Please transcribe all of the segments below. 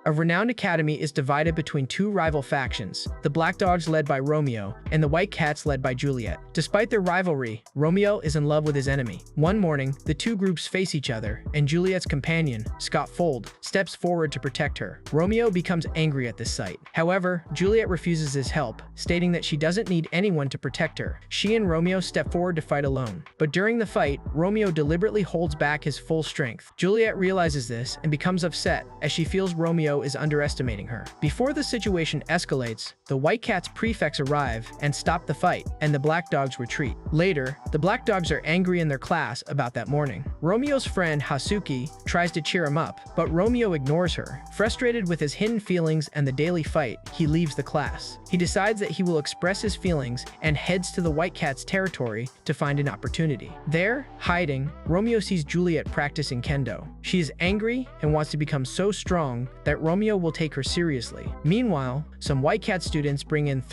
A renowned academy is divided between two rival factions, the Black Dogs led by Romeo and the White Cats led by Juliet. Despite their rivalry, Romeo is in love with his enemy. One morning, the two groups face each other, and Juliet's companion, Scott Fold, steps forward to protect her. Romeo becomes angry at this sight. However, Juliet refuses his help, stating that she doesn't need anyone to protect her. She and Romeo step forward to fight alone. But during the fight, Romeo deliberately holds back his full strength. Juliet realizes this and becomes upset as she feels Romeo is underestimating her. Before the situation escalates, the White Cat's prefects arrive and stop the fight, and the Black Dogs retreat. Later, the Black Dogs are angry in their class about that morning. Romeo's friend Hasuki tries to cheer him up, but Romeo ignores her. Frustrated with his hidden feelings and the daily fight, he leaves the class. He decides that he will express his feelings and heads to the White Cat's territory to find an opportunity. There, hiding, Romeo sees Juliet practicing kendo. She is angry and wants to become so strong that Romeo will take her seriously. Meanwhile, some White Cat students bring in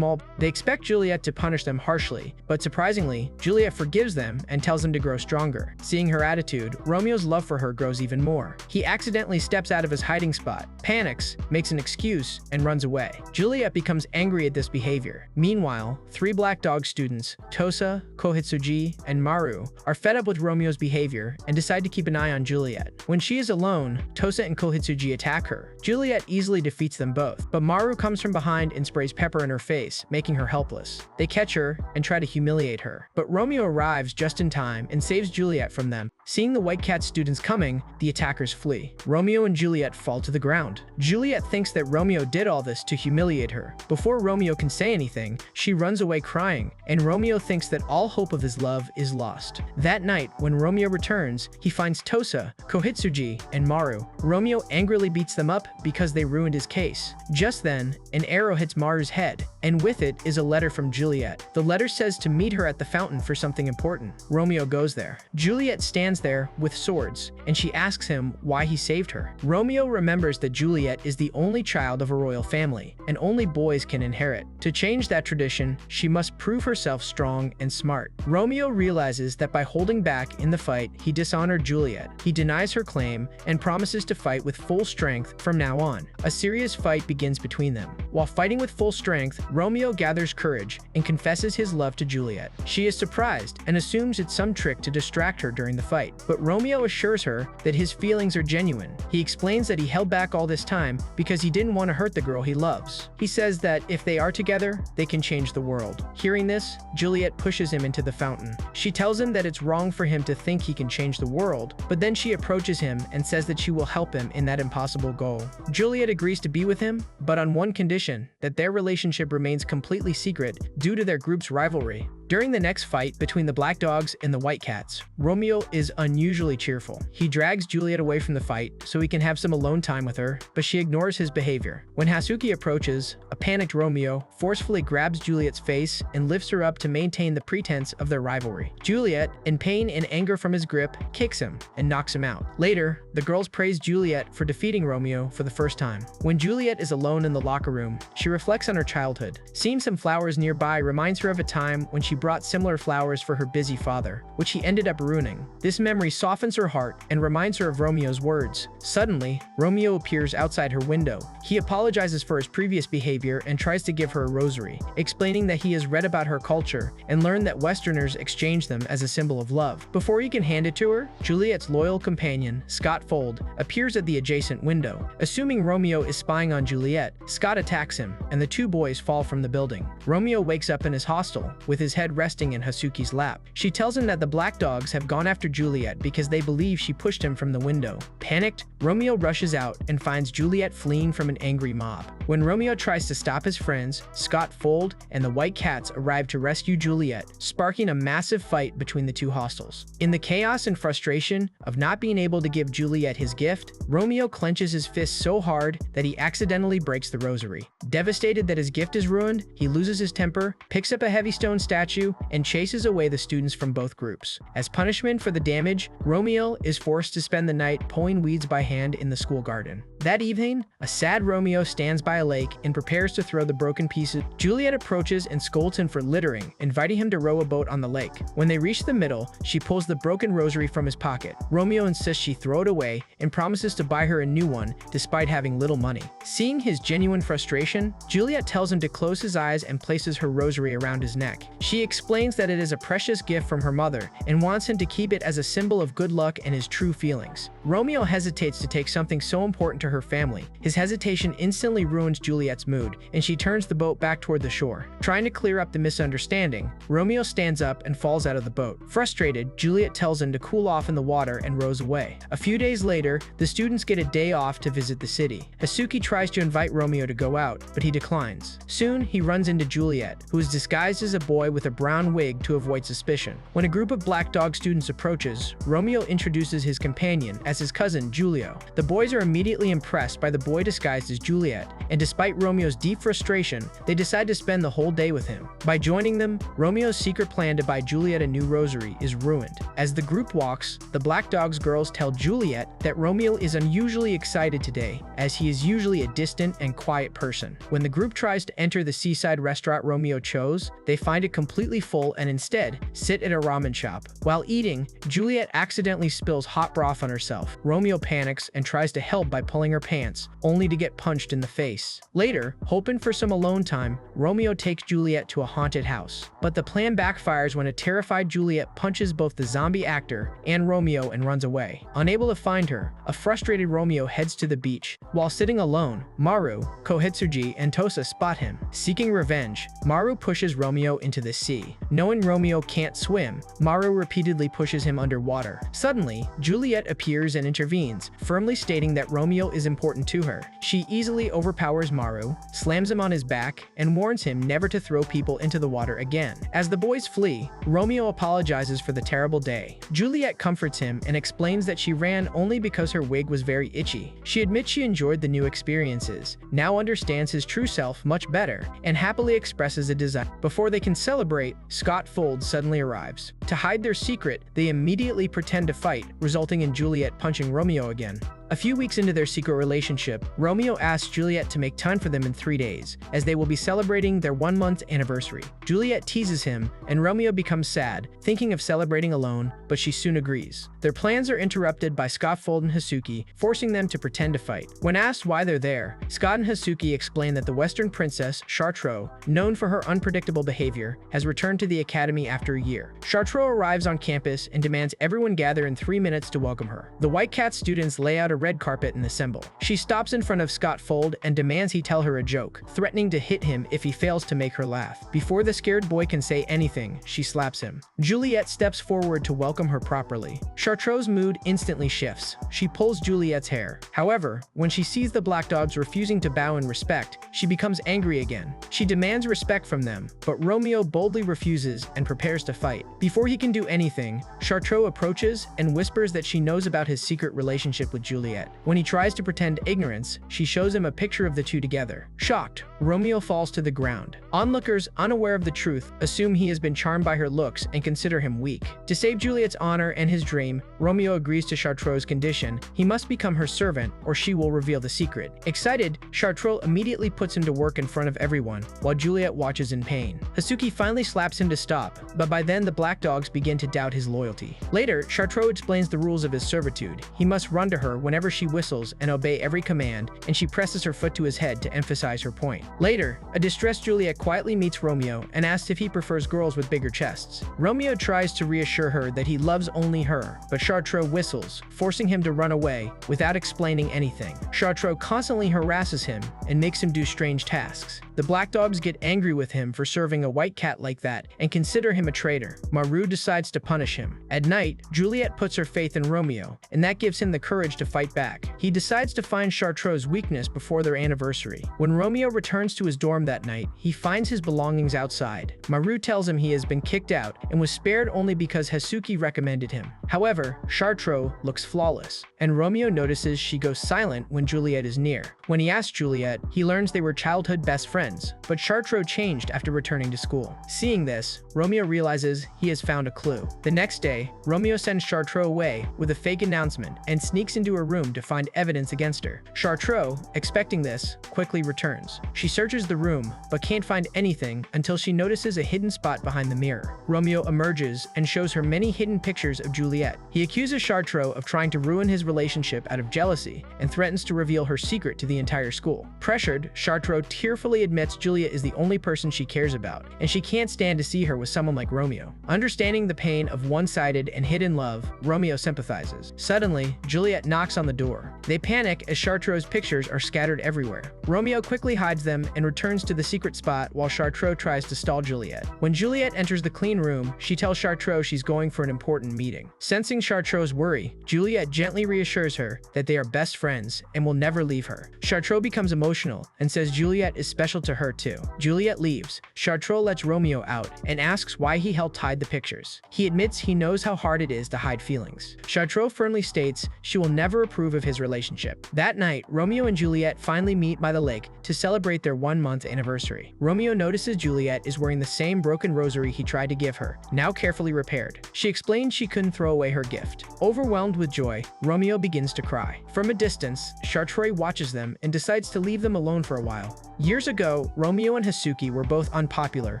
They expect Juliet to punish them harshly, but surprisingly, Juliet forgives them and tells them to grow stronger. Seeing her attitude, Romeo's love for her grows even more. He accidentally steps out of his hiding spot, panics, makes an excuse, and runs away. Juliet becomes angry at this behavior. Meanwhile, three Black Dog students, Tosa, Kohitsuji, and Maru, are fed up with Romeo's behavior and decide to keep an eye on Juliet. When she is alone, Tosa and Kohitsuji attack her. Juliet easily defeats them both, but Maru comes from behind and sprays pepper in her face, making her helpless. They catch her and try to humiliate her, but Romeo arrives just in time and saves Juliet from them. Seeing the White Cat students coming, the attackers flee. Romeo and Juliet fall to the ground. Juliet thinks that Romeo did all this to humiliate her. Before Romeo can say anything, she runs away crying, and Romeo thinks that all hope of his love is lost. That night, when Romeo returns, he finds Tosa, Kohitsuji, and Maru. Romeo angrily beats them up because they ruined his case. Just then, an arrow hits Maru's head, and with it is a letter from Juliet. The letter says to meet her at the fountain for something important. Romeo goes there. Juliet stands there with swords, and she asks him why he saved her. Romeo remembers that Juliet is the only child of a royal family, and only boys can inherit. To change that tradition, she must prove herself strong and smart. Romeo realizes that by holding back in the fight, he dishonored Juliet. He denies her claim and promises to fight with full strength from now on. A serious fight begins between them. While fighting with full strength, Romeo gathers courage and confesses his love to Juliet. She is surprised and assumes it's some trick to distract her during the fight, but Romeo assures her that his feelings are genuine. He explains that he held back all this time because he didn't want to hurt the girl he loves. He says that if they are together, they can change the world. Hearing this, Juliet pushes him into the fountain. She tells him that it's wrong for him to think he can change the world, but then she approaches him and says that she will help him in that impossible goal. Juliet agrees to be with him, but on one condition, that their relationship remains completely secret due to their group's rivalry. During the next fight between the Black Dogs and the White Cats, Romeo is unusually cheerful. He drags Juliet away from the fight so he can have some alone time with her, but she ignores his behavior. When Hasuki approaches, a panicked Romeo forcefully grabs Juliet's face and lifts her up to maintain the pretense of their rivalry. Juliet, in pain and anger from his grip, kicks him and knocks him out. Later, the girls praise Juliet for defeating Romeo for the first time. When Juliet is alone in the locker room, she reflects on her childhood. Seeing some flowers nearby reminds her of a time when she brought similar flowers for her busy father, which he ended up ruining. This memory softens her heart and reminds her of Romeo's words. Suddenly, Romeo appears outside her window. He apologizes for his previous behavior and tries to give her a rosary, explaining that he has read about her culture and learned that Westerners exchange them as a symbol of love. Before he can hand it to her, Juliet's loyal companion, Scott Fold, appears at the adjacent window. Assuming Romeo is spying on Juliet, Scott attacks him, and the two boys fall from the building. Romeo wakes up in his hostel, with his head resting in Hasuki's lap. She tells him that the Black Dogs have gone after Juliet because they believe she pushed him from the window. Panicked, Romeo rushes out and finds Juliet fleeing from an angry mob. When Romeo tries to stop his friends, Scott Fold and the White Cats arrive to rescue Juliet, sparking a massive fight between the two hostels. In the chaos and frustration of not being able to give Juliet his gift, Romeo clenches his fist so hard that he accidentally breaks the rosary. Devastated that his gift is ruined, he loses his temper, picks up a heavy stone statue, and chases away the students from both groups. As punishment for the damage, Romeo is forced to spend the night pulling weeds by hand in the school garden. That evening, a sad Romeo stands by a lake and prepares to throw the broken pieces. Juliet approaches and scolds him for littering, inviting him to row a boat on the lake. When they reach the middle, she pulls the broken rosary from his pocket. Romeo insists she throw it away and promises to buy her a new one despite having little money. Seeing his genuine frustration, Juliet tells him to close his eyes and places her rosary around his neck. She explains that it is a precious gift from her mother and wants him to keep it as a symbol of good luck and his true feelings. Romeo hesitates to take something so important to her family. His hesitation instantly ruins Juliet's mood, and she turns the boat back toward the shore. Trying to clear up the misunderstanding, Romeo stands up and falls out of the boat. Frustrated, Juliet tells him to cool off in the water and rows away. A few days later, the students get a day off to visit the city. Hasuki tries to invite Romeo to go out, but he declines. Soon, he runs into Juliet, who is disguised as a boy with a brown wig to avoid suspicion. When a group of Black Dog students approaches, Romeo introduces his companion as his cousin, Julio. The boys are immediately impressed by the boy disguised as Juliet, and despite Romeo's deep frustration, they decide to spend the whole day with him. By joining them, Romeo's secret plan to buy Juliet a new rosary is ruined. As the group walks, the Black Dog's girls tell Juliet that Romeo is unusually excited today, as he is usually a distant and quiet person. When the group tries to enter the seaside restaurant Romeo chose, they find it completely full and instead sit at a ramen shop. While eating, Juliet accidentally spills hot broth on herself. Romeo panics and tries to help by pulling her pants, only to get punched in the face. Later, hoping for some alone time, Romeo takes Juliet to a haunted house. But the plan backfires when a terrified Juliet punches both the zombie actor and Romeo and runs away. Unable to find her, a frustrated Romeo heads to the beach. While sitting alone, Maru, Kohitsuji, and Tosa spot him. Seeking revenge, Maru pushes Romeo into the sea. Knowing Romeo can't swim, Maru repeatedly pushes him underwater. Suddenly, Juliet appears and intervenes, firmly stating that Romeo is important to her. She easily overpowers Maru, slams him on his back, and warns him never to throw people into the water again. As the boys flee, Romeo apologizes for the terrible day. Juliet comforts him and explains that she ran only because her wig was very itchy. She admits she enjoyed the new experiences, now understands his true self much better, and happily expresses a desire. Before they can celebrate, Scott Fold suddenly arrives. To hide their secret, they immediately pretend to fight, resulting in Juliet punching Romeo again. A few weeks into their secret relationship, Romeo asks Juliet to make time for them in 3 days, as they will be celebrating their 1-month anniversary. Juliet teases him, and Romeo becomes sad, thinking of celebrating alone, but she soon agrees. Their plans are interrupted by Scott Fold and Hasuki, forcing them to pretend to fight. When asked why they're there, Scott and Hasuki explain that the Western princess, Chartro, known for her unpredictable behavior, has returned to the academy after a year. Chartro arrives on campus and demands everyone gather in 3 minutes to welcome her. The White Cat students lay out a red carpet and assemble. She stops in front of Scott Fold and demands he tell her a joke, threatening to hit him if he fails to make her laugh. Before the scared boy can say anything, she slaps him. Juliet steps forward to welcome her properly. Chartro's mood instantly shifts. She pulls Juliet's hair. However, when she sees the Black Dogs refusing to bow in respect, she becomes angry again. She demands respect from them, but Romeo boldly refuses and prepares to fight. Before he can do anything, Chartro approaches and whispers that she knows about his secret relationship with Juliet. When he tries to pretend ignorance, she shows him a picture of the two together. Shocked, Romeo falls to the ground. Onlookers, unaware of the truth, assume he has been charmed by her looks and consider him weak. To save Juliet's honor and his dream, Romeo agrees to Chartro's condition. He must become her servant, or she will reveal the secret. Excited, Chartro immediately puts him to work in front of everyone, while Juliet watches in pain. Hasuki finally slaps him to stop, but by then the Black Dogs begin to doubt his loyalty. Later, Chartro explains the rules of his servitude. He must run to her whenever she whistles and obey every command, and she presses her foot to his head to emphasize her point. Later, a distressed Juliet quietly meets Romeo and asks if he prefers girls with bigger chests. Romeo tries to reassure her that he loves only her, but Chartro whistles, forcing him to run away without explaining anything. Chartro constantly harasses him and makes him do strange tasks. The Black Dogs get angry with him for serving a white cat like that and consider him a traitor. Maru decides to punish him. At night, Juliet puts her faith in Romeo, and that gives him the courage to fight back. He decides to find Chartro's weakness before their anniversary. When Romeo returns to his dorm that night, he finds his belongings outside. Maru tells him he has been kicked out and was spared only because Hasuki recommended him. However, Chartro looks flawless, and Romeo notices she goes silent when Juliet is near. When he asks Juliet, he learns they were childhood best friends, but Chartro changed after returning to school. Seeing this, Romeo realizes he has found a clue. The next day, Romeo sends Chartro away with a fake announcement and sneaks into her room room to find evidence against her. Chartro, expecting this, quickly returns. She searches the room, but can't find anything until she notices a hidden spot behind the mirror. Romeo emerges and shows her many hidden pictures of Juliet. He accuses Chartro of trying to ruin his relationship out of jealousy and threatens to reveal her secret to the entire school. Pressured, Chartro tearfully admits Juliet is the only person she cares about, and she can't stand to see her with someone like Romeo. Understanding the pain of one-sided and hidden love, Romeo sympathizes. Suddenly, Juliet knocks on the door. They panic as Chartro's pictures are scattered everywhere. Romeo quickly hides them and returns to the secret spot while Chartro tries to stall Juliet. When Juliet enters the clean room, she tells Chartro she's going for an important meeting. Sensing Chartro's worry, Juliet gently reassures her that they are best friends and will never leave her. Chartro becomes emotional and says Juliet is special to her too. Juliet leaves. Chartro lets Romeo out and asks why he helped hide the pictures. He admits he knows how hard it is to hide feelings. Chartro firmly states she will never approve of his relationship. That night, Romeo and Juliet finally meet by the lake to celebrate their 1-month anniversary. Romeo notices Juliet is wearing the same broken rosary he tried to give her, now carefully repaired. She explains she couldn't throw away her gift. Overwhelmed with joy, Romeo begins to cry. From a distance, Chartro watches them and decides to leave them alone for a while. Years ago, Romeo and Hasuki were both unpopular.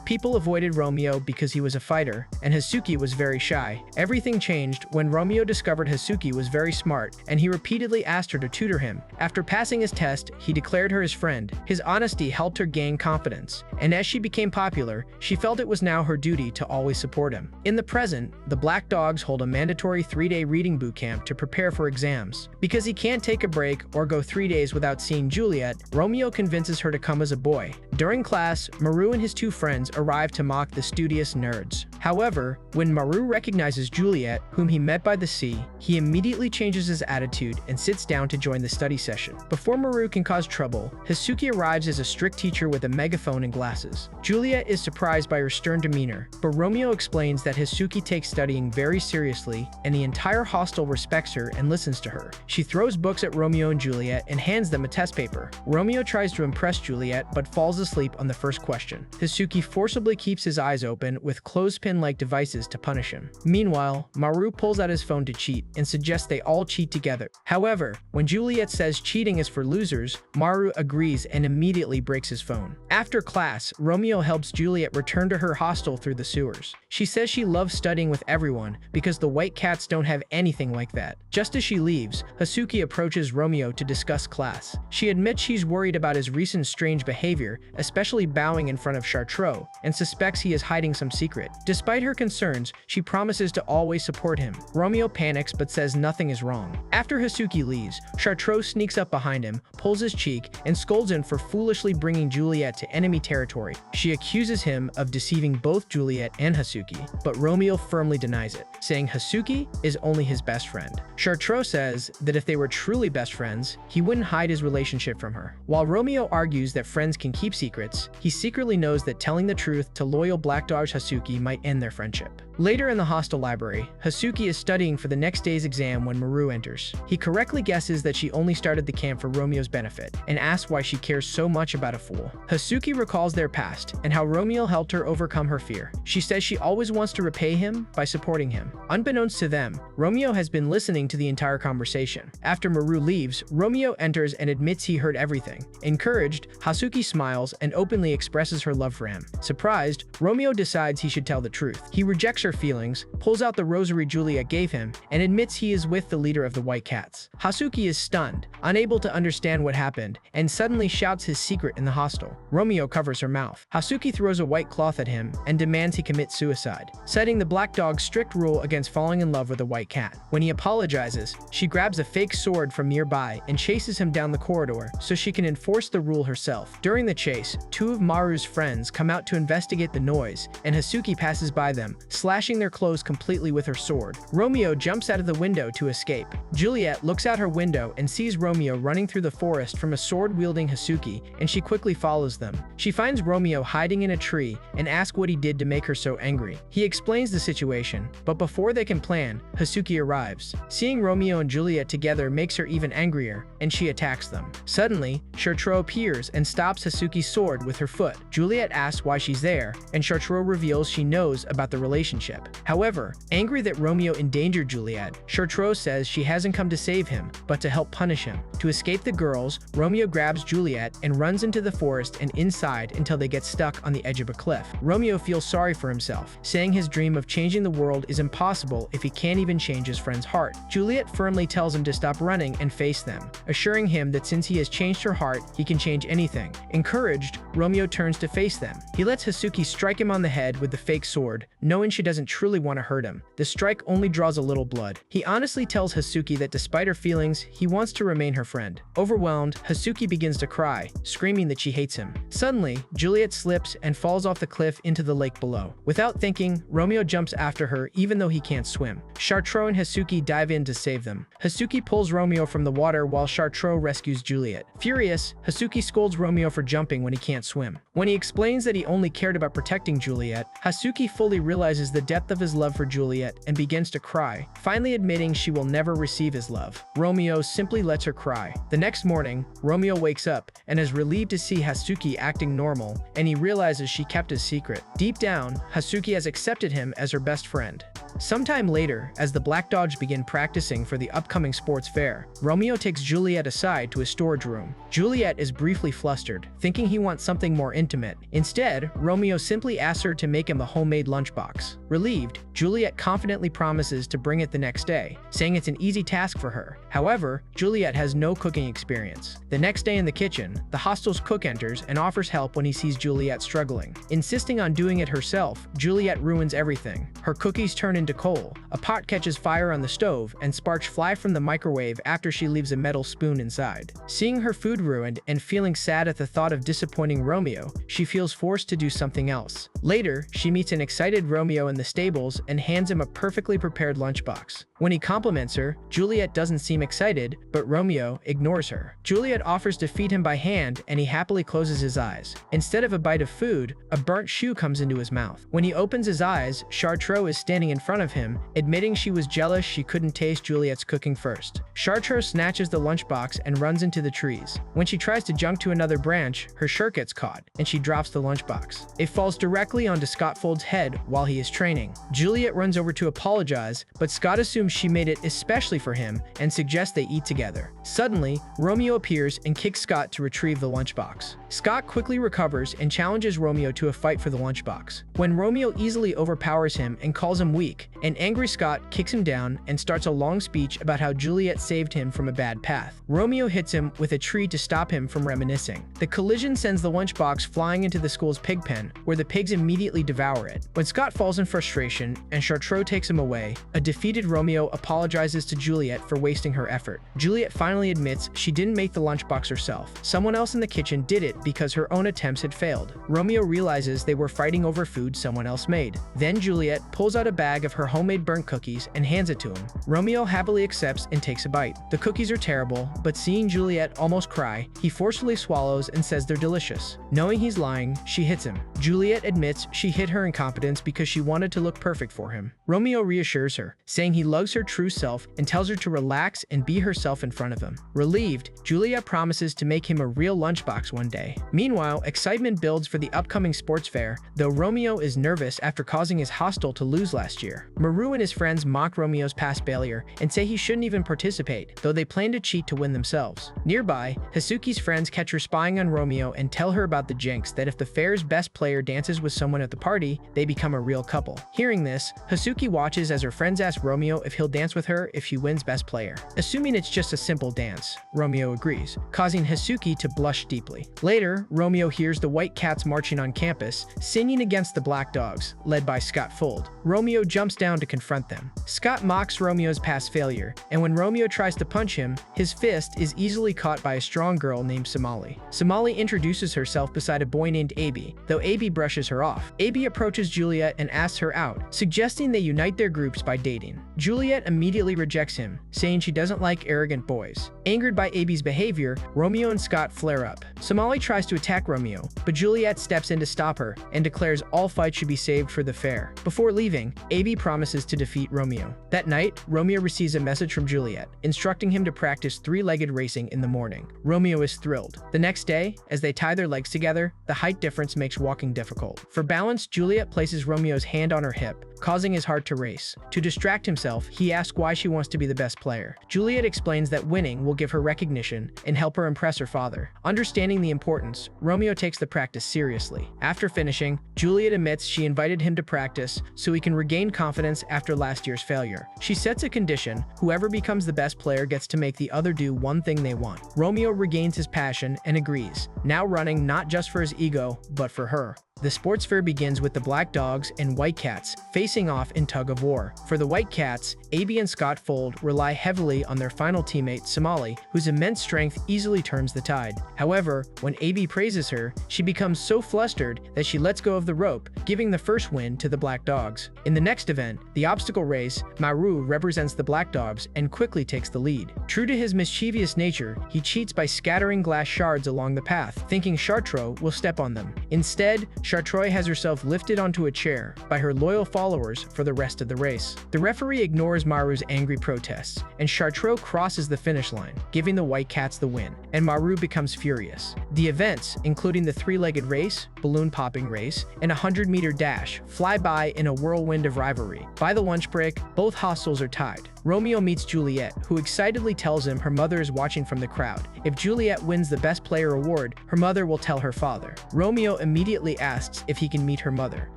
People avoided Romeo because he was a fighter, and Hasuki was very shy. Everything changed when Romeo discovered Hasuki was very smart, and he repeatedly asked her to tutor him. After passing his test, he declared her his friend. His honesty helped her gain confidence, and as she became popular, she felt it was now her duty to always support him. In the present, the Black Dogs hold a mandatory 3-day reading boot camp to prepare for exams. Because he can't take a break or go 3 days without seeing Juliet, Romeo convinces her to come as a boy. During class, Maru and his 2 friends arrive to mock the studious nerds. However, when Maru recognizes Juliet, whom he met by the sea, he immediately changes his attitude and sits down to join the study session. Before Maru can cause trouble, Hasuki arrives as a strict teacher with a megaphone and glasses. Juliet is surprised by her stern demeanor, but Romeo explains that Hasuki takes studying very seriously, and the entire hostel respects her and listens to her. She throws books at Romeo and Juliet and hands them a test paper. Romeo tries to impress Juliet but falls asleep on the first question. Hasuki forcibly keeps his eyes open with clothespin-like devices to punish him. Meanwhile, Maru pulls out his phone to cheat and suggests they all cheat together. However, when Juliet says cheating is for losers, Maru agrees and immediately breaks his phone. After class, Romeo helps Juliet return to her hostel through the sewers. She says she loves studying with everyone because the White Cats don't have anything like that. Just as she leaves, Hasuki approaches Romeo to discuss class. She admits she's worried about his recent strange behavior, especially bowing in front of Chartro, and suspects he is hiding some secret. Despite her concerns, she promises to always support him. Romeo panics but says nothing is wrong. After Hasuki leaves, Chartro sneaks up behind him, pulls his cheek, and scolds him for foolishly bringing Juliet to enemy territory. She accuses him of deceiving both Juliet and Hasuki, but Romeo firmly denies it, saying Hasuki is only his best friend. Chartro says that if they were truly best friends, he wouldn't hide his relationship from her. While Romeo argues that friends can keep secrets, he secretly knows that telling the truth to loyal Black Dog Hasuki might end their friendship. Later in the hostel library, Hasuki is studying for the next day's exam when Maru enters. He correctly guesses that she only started the camp for Romeo's benefit, and asks why she cares so much about a fool. Hasuki recalls their past, and how Romeo helped her overcome her fear. She says she always wants to repay him by supporting him. Unbeknownst to them, Romeo has been listening to the entire conversation. After Maru leaves, Romeo enters and admits he heard everything. Encouraged, Hasuki smiles and openly expresses her love for him. Surprised, Romeo decides he should tell the truth. He rejects her feelings, pulls out the rosary Juliet gave him, and admits he is with the leader of the White Cats. Hasuki is stunned, unable to understand what happened, and suddenly shouts his secret in the hostel. Romeo covers her mouth. Hasuki throws a white cloth at him and demands he commit suicide, citing the Black Dog's strict rule against falling in love with a white cat. When he apologizes, she grabs a fake sword from nearby and chases him down the corridor so she can enforce the rule herself. During the chase, 2 of Maru's friends come out to investigate the noise, and Hasuki passes by them, slashing their clothes completely with her sword. Romeo jumps out of the window to escape. Juliet looks out her window and sees Romeo running through the forest from a sword-wielding Hasuki, and she quickly follows them. She finds Romeo hiding in a tree and asks what he did to make her so angry. He explains the situation, but before they can plan, Hasuki arrives. Seeing Romeo and Juliet together makes her even angrier, and she attacks them. Suddenly, Chartro appears and stops Hasuki's sword with her foot. Juliet asks why she's she's there, and Chartro reveals she knows about the relationship. However, angry that Romeo endangered Juliet, Chartro says she hasn't come to save him, but to help punish him. To escape the girls, Romeo grabs Juliet and runs into the forest and inside until they get stuck on the edge of a cliff. Romeo feels sorry for himself, saying his dream of changing the world is impossible if he can't even change his friend's heart. Juliet firmly tells him to stop running and face them, assuring him that since he has changed her heart, he can change anything. Encouraged, Romeo turns to face them. He lets Hasuki strike him on the head with the fake sword, knowing she doesn't truly want to hurt him. The strike only draws a little blood. He honestly tells Hasuki that despite her feelings, he wants to remain her friend. Overwhelmed, Hasuki begins to cry, screaming that she hates him. Suddenly, Juliet slips and falls off the cliff into the lake below. Without thinking, Romeo jumps after her even though he can't swim. Chartro and Hasuki dive in to save them. Hasuki pulls Romeo from the water while Chartro rescues Juliet. Furious, Hasuki scolds Romeo for jumping when he can't swim. When he explains that he only cared about protecting Juliet, Hasuki fully realizes the depth of his love for Juliet and begins to cry, finally admitting she will never receive his love. Romeo simply lets her cry. The next morning, Romeo wakes up and is relieved to see Hasuki acting normal, and he realizes she kept his secret. Deep down, Hasuki has accepted him as her best friend. Sometime later, as the Black Dogs begin practicing for the upcoming sports fair, Romeo takes Juliet aside to his storage room. Juliet is briefly flustered, thinking he wants something more intimate. Instead, Romeo simply asks her to make him a homemade lunchbox. Relieved, Juliet confidently promises to bring it the next day, saying it's an easy task for her. However, Juliet has no cooking experience. The next day in the kitchen, the hostel's cook enters and offers help when he sees Juliet struggling. Insisting on doing it herself, Juliet ruins everything. Her cookies turn into coal, a pot catches fire on the stove, and sparks fly from the microwave after she leaves a metal spoon inside. Seeing her food ruined and feeling sad at the thought of disappointing Romeo, she feels forced to do something else. Later, she meets an excited Romeo in the stables and hands him a perfectly prepared lunchbox. When he compliments her, Juliet doesn't seem excited, but Romeo ignores her. Juliet offers to feed him by hand, and he happily closes his eyes. Instead of a bite of food, a burnt shoe comes into his mouth. When he opens his eyes, Chartro is standing in front of him, admitting she was jealous she couldn't taste Juliet's cooking first. Chartro snatches the lunchbox and runs into the trees. When she tries to jump to another branch, her shirt gets caught, and she drops the lunchbox. It falls directly onto Scott Fold's head while he is training. Juliet runs over to apologize, but Scott assumes she made it especially for him and suggests they eat together. Suddenly, Romeo appears and kicks Scott to retrieve the lunchbox. Scott quickly recovers and challenges Romeo to a fight for the lunchbox. When Romeo easily overpowers him and calls him weak, an angry Scott kicks him down and starts a long speech about how Juliet saved him from a bad path. Romeo hits him with a tree to stop him from reminiscing. The collision sends the lunchbox flying into the school's pig pen, where the pigs immediately devour it. When Scott falls in frustration and Chartro takes him away, a defeated Romeo apologizes to Juliet for wasting her effort. Juliet finally admits she didn't make the lunchbox herself. Someone else in the kitchen did it because her own attempts had failed. Romeo realizes they were fighting over food someone else made. Then Juliet pulls out a bag of her homemade burnt cookies and hands it to him. Romeo happily accepts and takes a bite. The cookies are terrible, but seeing Juliet almost cry, he forcefully swallows and says they're delicious. Knowing he's lying, she hits him. Juliet admits she hid her incompetence because she wanted to look perfect for him. Romeo reassures her, saying he loves her true self and tells her to relax and be herself in front of him. Relieved, Juliet promises to make him a real lunchbox one day. Meanwhile, excitement builds for the upcoming sports fair, though Romeo is nervous after causing his hostel to lose last year. Maru and his friends mock Romeo's past failure and say he shouldn't even participate, though they plan to cheat to win themselves. Nearby, Hasuki's friends catch her spying on Romeo and tell her about the jinx that if the fair's best player dances with someone at the party, they become a real couple. Hearing this, Hasuki watches as her friends ask Romeo if he'll dance with her if she wins best player. Assuming it's just a simple dance, Romeo agrees, causing Hasuki to blush deeply. Later, Romeo hears the White Cats marching on campus, singing against the Black Dogs, led by Scott Fold. Romeo jumps down to confront them. Scott mocks Romeo's past failure, and when Romeo tries to punch him, his fist is easily caught by a strong girl named Somali. Somali introduces herself beside a boy named Abi, though Abi brushes her off. Abi approaches Juliet and asks her out, suggesting they unite their groups by dating. Juliet immediately rejects him, saying she doesn't like arrogant boys. Angered by Abby's behavior, Romeo and Scott flare up. Somali tries to attack Romeo, but Juliet steps in to stop her and declares all fights should be saved for the fair. Before leaving, Abby promises to defeat Romeo. That night, Romeo receives a message from Juliet, instructing him to practice three-legged racing in the morning. Romeo is thrilled. The next day, as they tie their legs together, the height difference makes walking difficult. For balance, Juliet places Romeo's hand on her hip, causing his heart to race. To distract himself, he asks why she wants to be the best player. Juliet explains that winning will give her recognition and help her impress her father. Understanding the importance, Romeo takes the practice seriously. After finishing, Juliet admits she invited him to practice so he can regain confidence after last year's failure. She sets a condition: whoever becomes the best player gets to make the other do one thing they want. Romeo regains his passion and agrees, now running not just for his ego, but for her. The sports fair begins with the Black Dogs and White Cats facing off in tug-of-war. For the White Cats, Abby and Scott Fold rely heavily on their final teammate, Somali, whose immense strength easily turns the tide. However, when Abby praises her, she becomes so flustered that she lets go of the rope, giving the first win to the Black Dogs. In the next event, the obstacle race, Maru represents the Black Dogs and quickly takes the lead. True to his mischievous nature, he cheats by scattering glass shards along the path, thinking Chartro will step on them. Instead, Chartro has herself lifted onto a chair by her loyal followers for the rest of the race. The referee ignores Maru's angry protests, and Chartro crosses the finish line, giving the White Cats the win, and Maru becomes furious. The events, including the three-legged race, balloon popping race, and a 100-meter dash, fly by in a whirlwind of rivalry. By the lunch break, both hostels are tied. Romeo meets Juliet, who excitedly tells him her mother is watching from the crowd. If Juliet wins the Best Player award, her mother will tell her father. Romeo immediately asks if he can meet her mother.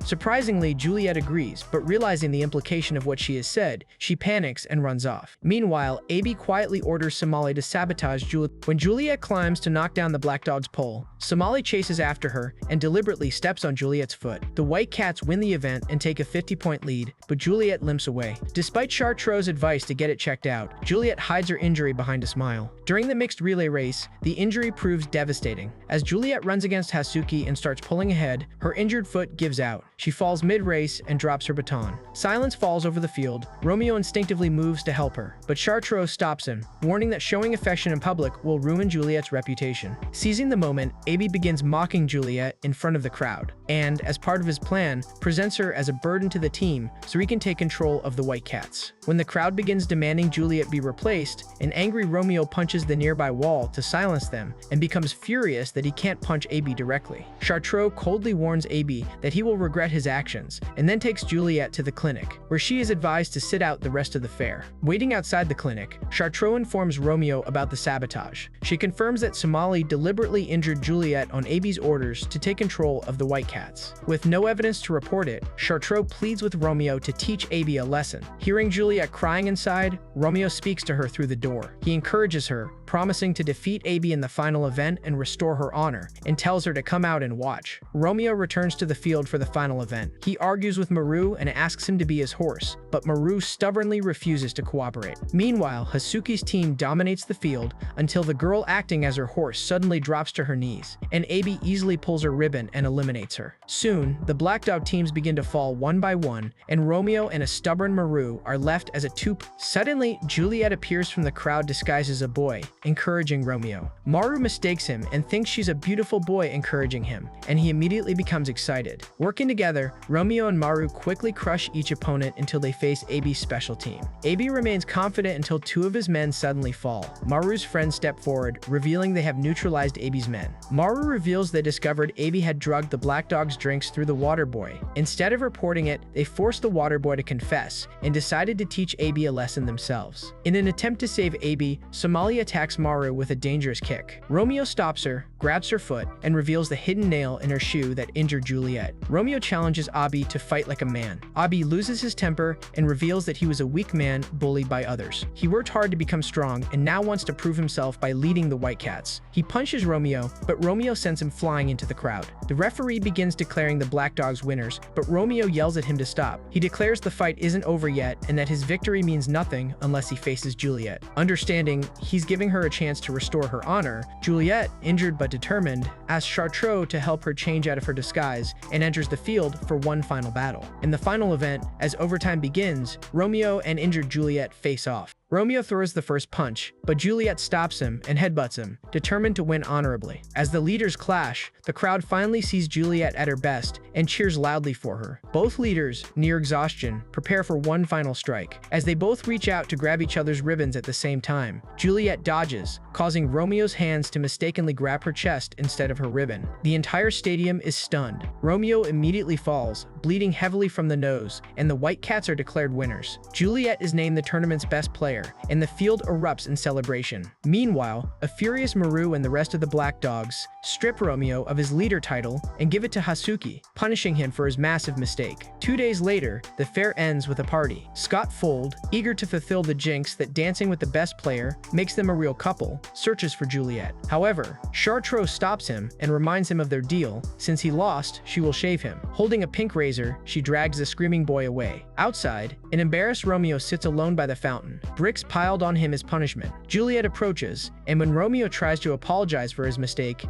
Surprisingly, Juliet agrees, but realizing the implication of what she has said, she panics and runs off. Meanwhile, Abby quietly orders Somali to sabotage Juliet. When Juliet climbs to knock down the Black Dog's pole, Somali chases after her and deliberately steps on Juliet's foot. The White Cats win the event and take a 50-point lead, but Juliet limps away. Despite Chartro's advice to get it checked out, Juliet hides her injury behind a smile. During the mixed relay race, the injury proves devastating. As Juliet runs against Hasuki and starts pulling ahead, her injured foot gives out. She falls mid-race and drops her baton. Silence falls over the field. Romeo instinctively moves to help her, but Chartro stops him, warning that showing affection in public will ruin Juliet's reputation. Seizing the moment, Abby begins mocking Juliet in front of the crowd, and, as part of his plan, presents her as a burden to the team so he can take control of the White Cats. When the crowd begins demanding Juliet be replaced, an angry Romeo punches the nearby wall to silence them and becomes furious that he can't punch Abby directly. Chartro coldly warns Abby that he will regret his actions, and then takes Juliet to the clinic, where she is advised to sit out the rest of the fair. Waiting outside the clinic, Chartro informs Romeo about the sabotage. She confirms that Somali deliberately injured Juliet on Abby's orders to take control of the White Cats. With no evidence to report it, Chartro pleads with Romeo to teach Abby a lesson. Hearing Juliet crying inside, Romeo speaks to her through the door. He encourages her, promising to defeat Abby in the final event and restore her honor, and tells her to come out and watch. Romeo returns to the field for the final event. He argues with Maru and asks him to be his horse, but Maru stubbornly refuses to cooperate. Meanwhile, Hasuki's team dominates the field until the girl acting as her horse suddenly drops to her knees, and Abby easily pulls her ribbon and eliminates her. Soon, the Black Dog teams begin to fall one by one, and Romeo and a stubborn Maru are left as a two. Suddenly, Juliet appears from the crowd disguised as a boy, encouraging Romeo. Maru mistakes him and thinks she's a beautiful boy encouraging him, and he immediately becomes excited. Working together, Romeo and Maru quickly crush each opponent until they face Abby's special team. Abby remains confident until two of his men suddenly fall. Maru's friends step forward, revealing they have neutralized Abby's men. Maru reveals they discovered Abby had drugged the Black Dog's drinks through the water boy. Instead of reporting it, they forced the water boy to confess and decided to teach Abby a lesson themselves. In an attempt to save Abby, Somali attacks Maru with a dangerous kick. Romeo stops her, grabs her foot, and reveals the hidden nail in her shoe that injured Juliet. Romeo challenges Abby to fight like a man. Abby loses his temper and reveals that he was a weak man bullied by others. He worked hard to become strong and now wants to prove himself by leading the White Cats. He punches Romeo, but Romeo sends him flying into the crowd. The referee begins declaring the Black Dogs winners, but Romeo yells at him to stop. He declares the fight isn't over yet and that his victory means nothing unless he faces Juliet. Understanding he's giving her a chance to restore her honor, Juliet, injured but determined, asks Chartro to help her change out of her disguise and enters the field for one final battle. In the final event, as overtime begins, Romeo and injured Juliet face off. Romeo throws the first punch, but Juliet stops him and headbutts him, determined to win honorably. As the leaders clash, the crowd finally sees Juliet at her best and cheers loudly for her. Both leaders, near exhaustion, prepare for one final strike. As they both reach out to grab each other's ribbons at the same time, Juliet dodges, causing Romeo's hands to mistakenly grab her chest instead of her ribbon. The entire stadium is stunned. Romeo immediately falls, bleeding heavily from the nose, and the White Cats are declared winners. Juliet is named the tournament's best player, and the field erupts in celebration. Meanwhile, a furious Maru and the rest of the Black Dogs strip Romeo of his leader title and give it to Hasuki, punishing him for his massive mistake. 2 days later, the fair ends with a party. Scott Fold, eager to fulfill the jinx that dancing with the best player makes them a real couple, searches for Juliet. However, Chartro stops him and reminds him of their deal. Since he lost, she will shave him. Holding a pink razor, she drags the screaming boy away. Outside, an embarrassed Romeo sits alone by the fountain, bricks piled on him as punishment. Juliet approaches, and when Romeo tries to apologize for his mistake,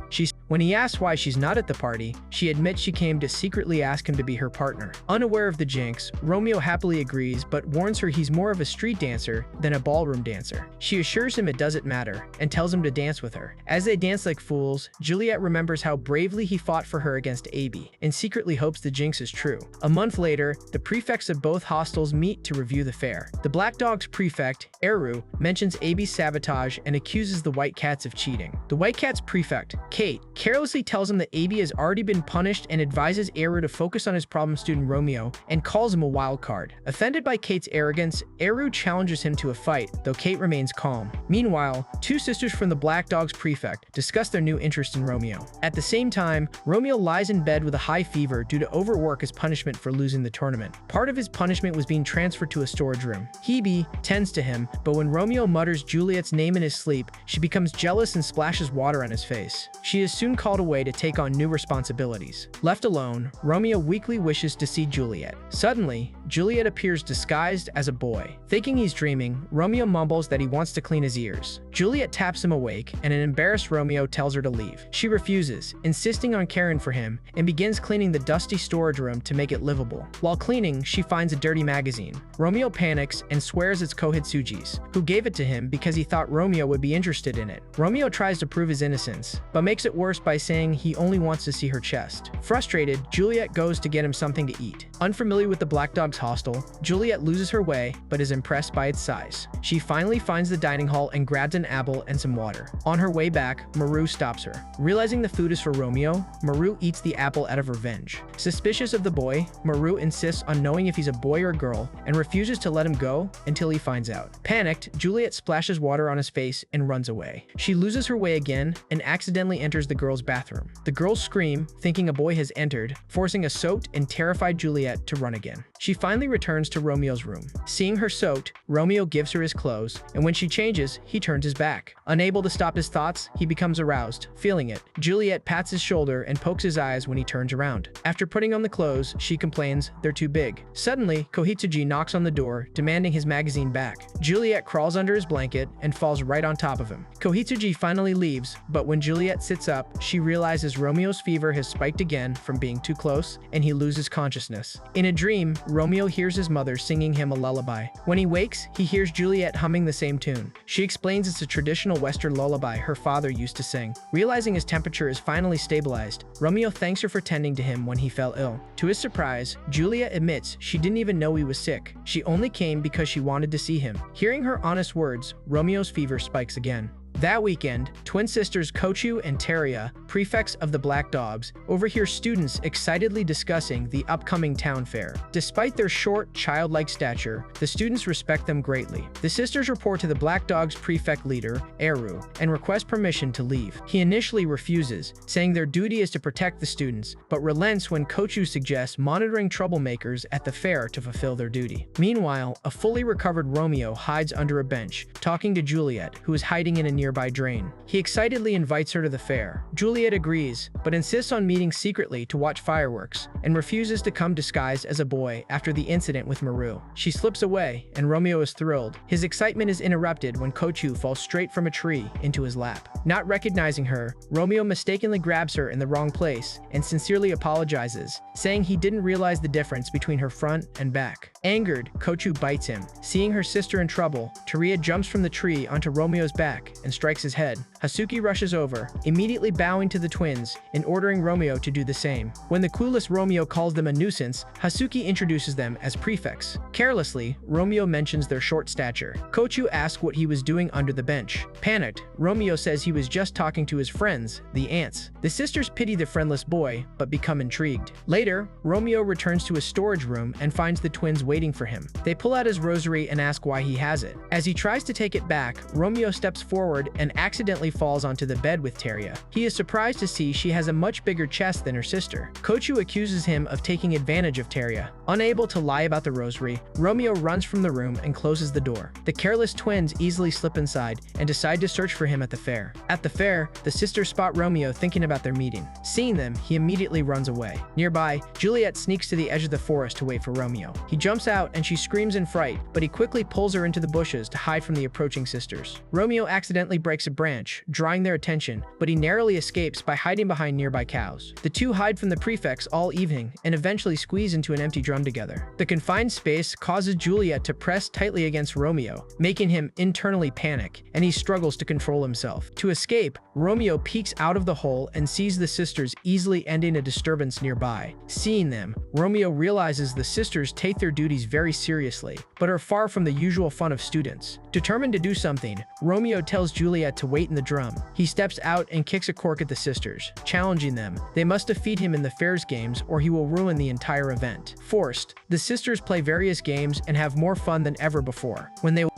when he asks why she's not at the party, she admits she came to secretly ask him to be her partner. Unaware of the jinx, Romeo happily agrees but warns her he's more of a street dancer than a ballroom dancer. She assures him it doesn't matter and tells him to dance with her. As they dance like fools, Juliet remembers how bravely he fought for her against AB and secretly hopes the jinx is true. A month later, the prefects of both hostels meet to review the fair. The Black Dogs prefect, Eru, mentions AB's sabotage and accuses the White Cats of cheating. The White Cats prefect, Kate, carelessly tells him that AB has already been punished and advises Eru to focus on his problem student Romeo and calls him a wild card. Offended by Kate's arrogance, Eru challenges him to a fight, though Kate remains calm. Meanwhile, two sisters from the Black Dogs prefect discuss their new interest in Romeo. At the same time, Romeo lies in bed with a high fever due to overwork as punishment for losing the tournament. Part of his punishment was being transferred to a storage room. Hebe tends to him, but when Romeo mutters Juliet's name in his sleep, she becomes jealous and splashes water on his face. She is soon called away to take on new responsibilities. Left alone, Romeo weakly wishes to see Juliet. Suddenly, Juliet appears disguised as a boy. Thinking he's dreaming, Romeo mumbles that he wants to clean his ears. Juliet taps him awake, and an embarrassed Romeo tells her to leave. She refuses, insisting on caring for him, and begins cleaning the dusty storage room to make it livable. While cleaning, she finds a dirty magazine. Romeo panics and swears it's Kohitsuji's, who gave it to him because he thought Romeo would be interested in it. Romeo tries to prove his innocence, but makes it worse by saying he only wants to see her chest. Frustrated, Juliet goes to get him something to eat. Unfamiliar with the Black Dogs hostel, Juliet loses her way, but is impressed by its size. She finally finds the dining hall and grabs an apple and some water. On her way back, Maru stops her. Realizing the food is for Romeo, Maru eats the apple out of revenge. Suspicious of the boy, Maru insists on knowing if he's a boy or girl and refuses to let him go until he finds out. Panicked, Juliet splashes water on his face and runs away. She loses her way again and accidentally enters the girls' bathroom. The girls scream, thinking a boy has entered, forcing a soaked and terrified Juliet to run again. She finally returns to Romeo's room. Seeing her soaked, Romeo gives her his clothes, and when she changes, he turns his back. Unable to stop his thoughts, he becomes aroused. Feeling it, Juliet pats his shoulder and pokes his eyes when he turns around. After putting on the clothes, she complains they're too big. Suddenly, Kohitsuji knocks on the door, demanding his magazine back. Juliet crawls under his blanket and falls right on top of him. Kohitsuji finally leaves, but when Juliet sits up, she realizes Romeo's fever has spiked again from being too close, and he loses consciousness. In a dream, Romeo hears his mother singing him a lullaby. When he wakes, he hears Juliet humming the same tune. She explains it's a traditional Western lullaby her father used to sing. Realizing his temperature is finally stabilized, Romeo thanks her for tending to him when he fell ill. To his surprise, Juliet admits she didn't even know he was sick. She only came because she wanted to see him. Hearing her honest words, Romeo's fever spikes again. That weekend, twin sisters Kochu and Teria, prefects of the Black Dogs, overhear students excitedly discussing the upcoming town fair. Despite their short, childlike stature, the students respect them greatly. The sisters report to the Black Dogs prefect leader, Eru, and request permission to leave. He initially refuses, saying their duty is to protect the students, but relents when Kochu suggests monitoring troublemakers at the fair to fulfill their duty. Meanwhile, a fully recovered Romeo hides under a bench, talking to Juliet, who is hiding in a nearby nearby drain. He excitedly invites her to the fair. Juliet agrees, but insists on meeting secretly to watch fireworks, and refuses to come disguised as a boy after the incident with Maru. She slips away, and Romeo is thrilled. His excitement is interrupted when Kochu falls straight from a tree into his lap. Not recognizing her, Romeo mistakenly grabs her in the wrong place and sincerely apologizes, saying he didn't realize the difference between her front and back. Angered, Kochu bites him. Seeing her sister in trouble, Teria jumps from the tree onto Romeo's back and strikes his head. Hasuki rushes over, immediately bowing to the twins and ordering Romeo to do the same. When the clueless Romeo calls them a nuisance, Hasuki introduces them as prefects. Carelessly, Romeo mentions their short stature. Kochu asks what he was doing under the bench. Panicked, Romeo says he was just talking to his friends, the ants. The sisters pity the friendless boy, but become intrigued. Later, Romeo returns to his storage room and finds the twins waiting for him. They pull out his rosary and ask why he has it. As he tries to take it back, Romeo steps forward and accidentally falls onto the bed with Teria. He is surprised to see she has a much bigger chest than her sister. Kochu accuses him of taking advantage of Teria. Unable to lie about the rosary, Romeo runs from the room and closes the door. The careless twins easily slip inside and decide to search for him at the fair. At the fair, the sisters spot Romeo thinking about their meeting. Seeing them, he immediately runs away. Nearby, Juliet sneaks to the edge of the forest to wait for Romeo. He jumps out and she screams in fright, but he quickly pulls her into the bushes to hide from the approaching sisters. Romeo accidentally breaks a branch, drawing their attention, but he narrowly escapes by hiding behind nearby cows. The two hide from the prefects all evening and eventually squeeze into an empty drum together. The confined space causes Juliet to press tightly against Romeo, making him internally panic, and he struggles to control himself. To escape, Romeo peeks out of the hole and sees the sisters easily ending a disturbance nearby. Seeing them, Romeo realizes the sisters take their duties very seriously, but are far from the usual fun of students. Determined to do something, Romeo tells Juliet to wait in the drum. He steps out and kicks a cork at the sisters, challenging them. They must defeat him in the fair's games or he will ruin the entire event. Forced, the sisters play various games and have more fun than ever before.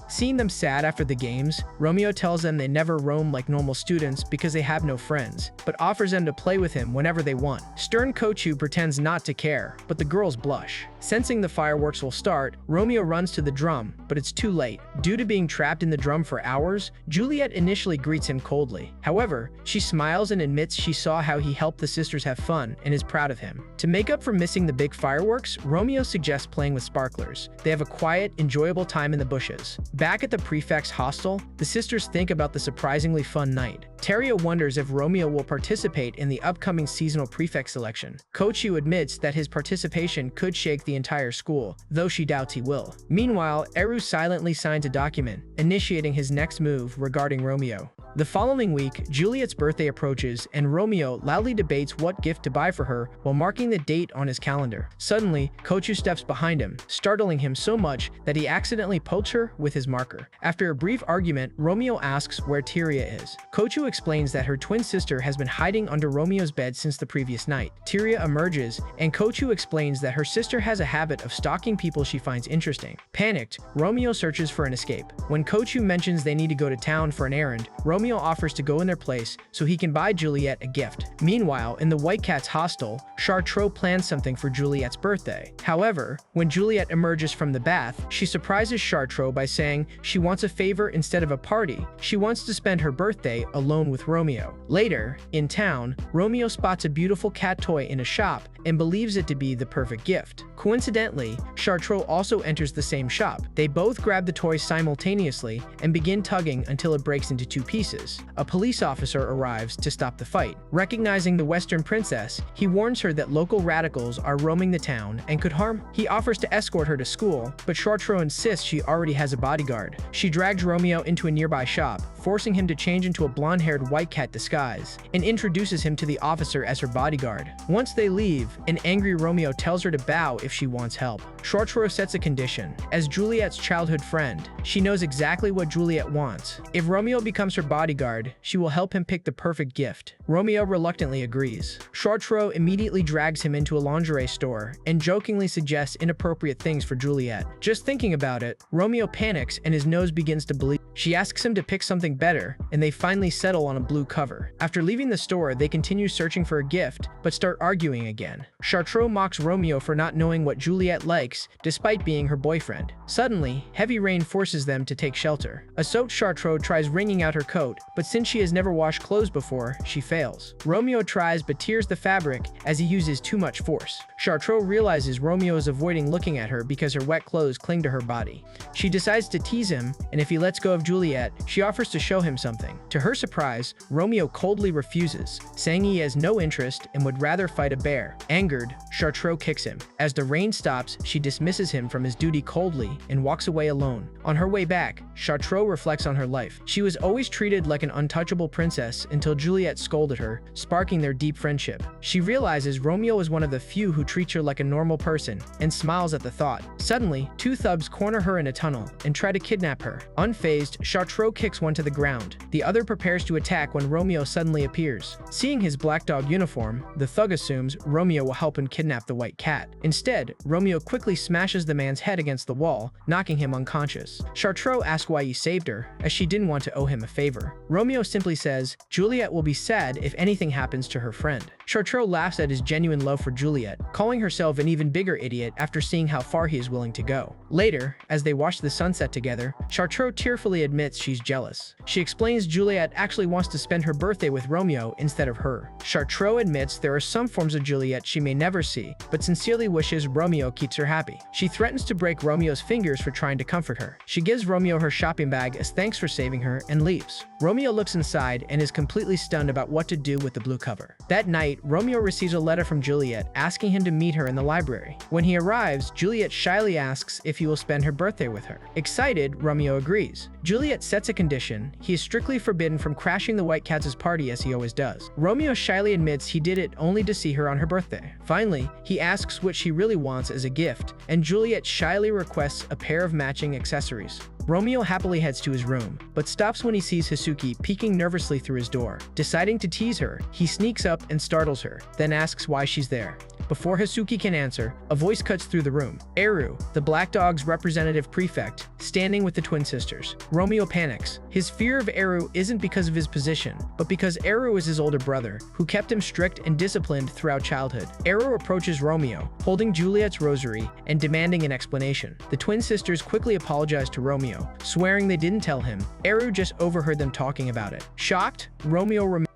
Seeing them sad after the games, Romeo tells them they never roam like normal students because they have no friends, but offers them to play with him whenever they want. Stern Kochu pretends not to care, but the girls blush. Sensing the fireworks will start, Romeo runs to the drum, but it's too late. Due to being trapped in the drum for hours, Juliet initially greets him coldly. However, she smiles and admits she saw how he helped the sisters have fun and is proud of him. To make up for missing the big fireworks, Romeo suggests playing with sparklers. They have a quiet, enjoyable time in the bushes. Back at the prefect's hostel, the sisters think about the surprisingly fun night. Teria wonders if Romeo will participate in the upcoming seasonal prefect selection. Kochu admits that his participation could shake the entire school, though she doubts he will. Meanwhile, Eru silently signs a document, initiating his next move regarding Romeo. The following week, Juliet's birthday approaches and Romeo loudly debates what gift to buy for her while marking the date on his calendar. Suddenly, Kochu steps behind him, startling him so much that he accidentally pokes her with his marker. After a brief argument, Romeo asks where Teria is. Kochu explains that her twin sister has been hiding under Romeo's bed since the previous night. Teria emerges, and Kochu explains that her sister has a habit of stalking people she finds interesting. Panicked, Romeo searches for an escape. When Kochu mentions they need to go to town for an errand, Romeo offers to go in their place so he can buy Juliet a gift. Meanwhile, in the White Cat's hostel, Chartro plans something for Juliet's birthday. However, when Juliet emerges from the bath, she surprises Chartro by saying she wants a favor instead of a party. She wants to spend her birthday alone with Romeo. Later, in town, Romeo spots a beautiful cat toy in a shop and believes it to be the perfect gift. Coincidentally, Chartro also enters the same shop. They both grab the toy simultaneously and begin tugging until it breaks into two pieces. A police officer arrives to stop the fight. Recognizing the Western princess, he warns her that local radicals are roaming the town and could harm. He offers to escort her to school, but Chartro insists she already has a bodyguard. She drags Romeo into a nearby shop, forcing him to change into a blonde-haired white cat disguise, and introduces him to the officer as her bodyguard. Once they leave, an angry Romeo tells her to bow if she wants help. Chartro sets a condition. As Juliet's childhood friend, she knows exactly what Juliet wants. If Romeo becomes her bodyguard, she will help him pick the perfect gift. Romeo reluctantly agrees. Chartro immediately drags him into a lingerie store and jokingly suggests inappropriate things for Juliet. Just thinking about it, Romeo panics and his nose begins to bleed. She asks him to pick something better, and they finally settle on a blue cover. After leaving the store, they continue searching for a gift, but start arguing again. Chartro mocks Romeo for not knowing what Juliet likes, despite being her boyfriend. Suddenly, heavy rain forces them to take shelter. A soaked Chartro tries wringing out her coat, but since she has never washed clothes before, she fails. Romeo tries but tears the fabric as he uses too much force. Chartro realizes Romeo is avoiding looking at her because her wet clothes cling to her body. She decides to tease him, and if he lets go of Juliet, she offers to show him something. To her surprise, Romeo coldly refuses, saying he has no interest and would rather fight a bear. Angered, Chartro kicks him. As the rain stops, she dismisses him from his duty coldly and walks away alone. On her way back, Chartro reflects on her life. She was always treated like an untouchable princess until Juliet scolded her, sparking their deep friendship. She realizes Romeo is one of the few who treats her like a normal person and smiles at the thought. Suddenly, two thugs corner her in a tunnel and try to kidnap her. Unfazed, Chartro kicks one to the ground. The other prepares to attack when Romeo suddenly appears. Seeing his black dog uniform, the thug assumes Romeo will help him kidnap the white cat. Instead, Romeo quickly smashes the man's head against the wall, knocking him unconscious. Chartro asks why he saved her, as she didn't want to owe him a favor. Romeo simply says, Juliet will be sad if anything happens to her friend. Chartro laughs at his genuine love for Juliet, calling herself an even bigger idiot after seeing how far he is willing to go. Later, as they watch the sunset together, Chartro tearfully admits she's jealous. She explains Juliet actually wants to spend her birthday with Romeo instead of her. Chartro admits there are some forms of Juliet she may never see, but sincerely wishes Romeo keeps her happy. She threatens to break Romeo's fingers for trying to comfort her. She gives Romeo her shopping bag as thanks for saving her and leaves. Romeo looks inside and is completely stunned about what to do with the blue cover. That night, Romeo receives a letter from Juliet asking him to meet her in the library. When he arrives, Juliet shyly asks if he will spend her birthday with her. Excited, Romeo agrees. Juliet sets a condition: he is strictly forbidden from crashing the White Cat's party as he always does. Romeo shyly admits he did it only to see her on her birthday. Finally, he asks what she really wants as a gift, and Juliet shyly requests a pair of matching accessories. Romeo happily heads to his room, but stops when he sees Hasuki peeking nervously through his door. Deciding to tease her, he sneaks up and startles her, then asks why she's there. Before Hasuki can answer, a voice cuts through the room. Eru, the Black Dog's representative prefect, standing with the twin sisters. Romeo panics. His fear of Eru isn't because of his position, but because Eru is his older brother, who kept him strict and disciplined throughout childhood. Eru approaches Romeo, holding Juliet's rosary and demanding an explanation. The twin sisters quickly apologize to Romeo, swearing they didn't tell him. Eru just overheard them talking about it. Shocked,